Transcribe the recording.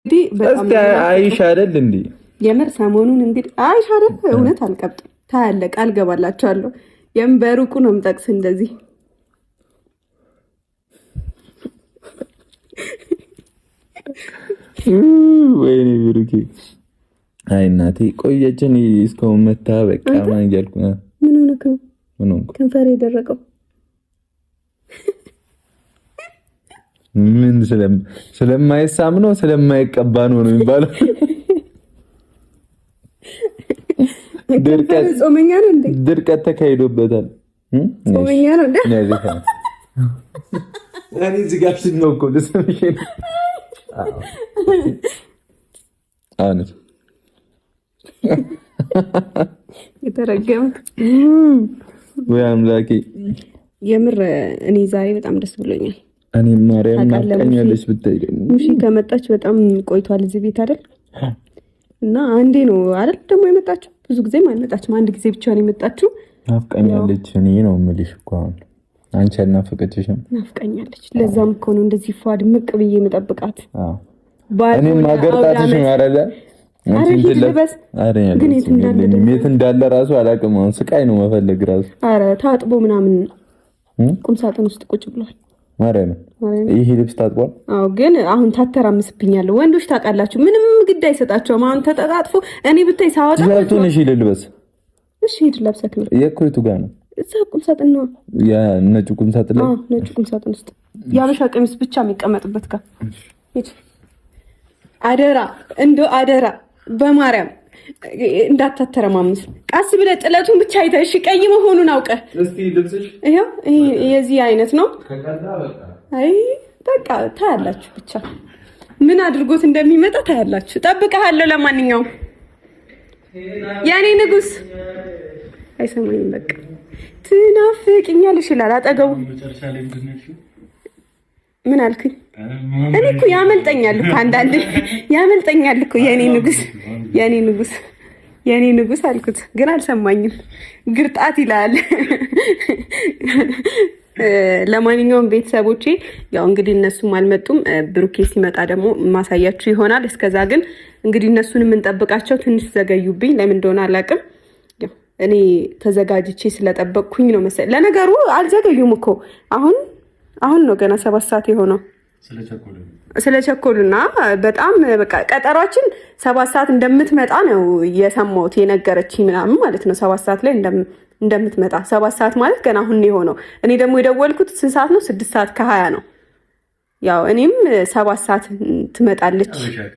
እስቲ አይሽ አይደል እንዴ? የምር ሰሞኑን እንግዲህ አይሽ አይደል? እውነት አልቀብጥም። ታያለህ፣ ቃል ገባላችኋለሁ። የምበሩቁ ነው የምጠቅስ እንደዚህ ወይኔ ብሩኬ፣ አይ እናቴ ቆየችን እስካሁን መታ በቃ ማን እያልኩ ምን ሆነክ ነው? ምን ሆንኩ? ከንፈር የደረቀው ምን ስለማይሳም ነው ስለማይቀባ ነው የሚባለው። ጾመኛ ነው እንዴ? ድርቀት ተካሂዶበታል። ጾመኛ ነው እንዴ? እኔ እዚህ ጋር ነው እኮ ለሰምሽ አነት የተረገመ ወይ አምላኬ፣ የምር እኔ ዛሬ በጣም ደስ ብሎኛል። እኔ ማርያም ናቀኛለች ብታይ ደግሞ ሙሺ ከመጣች በጣም ቆይቷል እዚህ ቤት አይደል? እና አንዴ ነው አይደል ደግሞ የመጣችው። ብዙ ጊዜ አልመጣችም፣ አንድ ጊዜ ብቻ ነው የመጣችው። ናፍቀኛለች። እኔ ነው የምልሽ እኮ አሁን አንቺ አልናፈቀችሽም? ናፍቀኛለች። ለዛም እኮ ነው እንደዚህ ፏድ ምቅ ብዬ የምጠብቃት። አዎ እኔ ማገርጣትሽ ነው አይደለ? የት እንዳለ ራሱ አላውቅም። አሁን ስቃይ ነው መፈለግ ራሱ። አረ ታጥቦ ምናምን ቁም ሳጥን ውስጥ ቁጭ ብሏል። ማርያም ይሄ ልብስ ታጥቧል። አዎ ግን አሁን ታተራምስብኛለሁ። ወንዶች ታውቃላችሁ ምንም ግድ አይሰጣቸውም። አሁን ተጠጣጥፎ እኔ ብታይ ሳወጣ ቲሸርቱን እሺ ልልበስ። እሺ ሂድ ለብሰክ ነው። የኮይቱ ጋር ነው እዛ ቁም ሳጥን ነው። ያ ነጭ ቁም ሳጥን ላይ ነጭ ቁም ሳጥን ውስጥ የሀበሻ ቀሚስ ብቻ የሚቀመጥበት ጋር ሂድ። አደራ እንደው አደራ በማርያም እንዳታተረማምስ። ቀስ ብለህ ጥለቱን ብቻ አይተህ እሺ፣ ቀይ መሆኑን አውቀህ እስቲ ልብስሽ ይሄው የዚህ አይነት ነው። ከቀዳ በቃ አይ በቃ ታያላችሁ፣ ብቻ ምን አድርጎት እንደሚመጣ ታያላችሁ። ጠብቀሃለሁ። ለማንኛውም የኔ ንጉስ አይሰማኝም። በቃ ትናፍቅኛለሽ ይላል አጠገቡ። ምን አልኩኝ? እኔ እኮ ያመልጠኛል እኮ አንዳንዴ ያመልጠኛል እኮ የኔ ንጉስ፣ የኔ ንጉስ፣ የኔ ንጉስ አልኩት፣ ግን አልሰማኝም። ግርጣት ይላል። ለማንኛውም ቤተሰቦቼ ያው እንግዲህ እነሱም አልመጡም። ብሩኬ ሲመጣ ደግሞ ማሳያችሁ ይሆናል። እስከዛ ግን እንግዲህ እነሱን የምንጠብቃቸው ትንሽ ዘገዩብኝ። ለምን እንደሆነ አላውቅም። እኔ ተዘጋጅቼ ስለጠበቅኩኝ ነው መሰለኝ። ለነገሩ አልዘገዩም እኮ አሁን ነው ገና 7 ሰዓት የሆነው። ስለቸኮሉና በጣም በቃ ቀጠሯችን 7 ሰዓት እንደምትመጣ ነው የሰማሁት፣ የነገረችኝ ምናምን ማለት ነው። 7 ሰዓት ላይ እንደምትመጣ 7 ሰዓት ማለት ገና አሁን ነው የሆነው። እኔ ደግሞ የደወልኩት ስንት ሰዓት ነው? 6 ሰዓት ከ20 ነው። ያው እኔም 7 ሰዓት ትመጣለች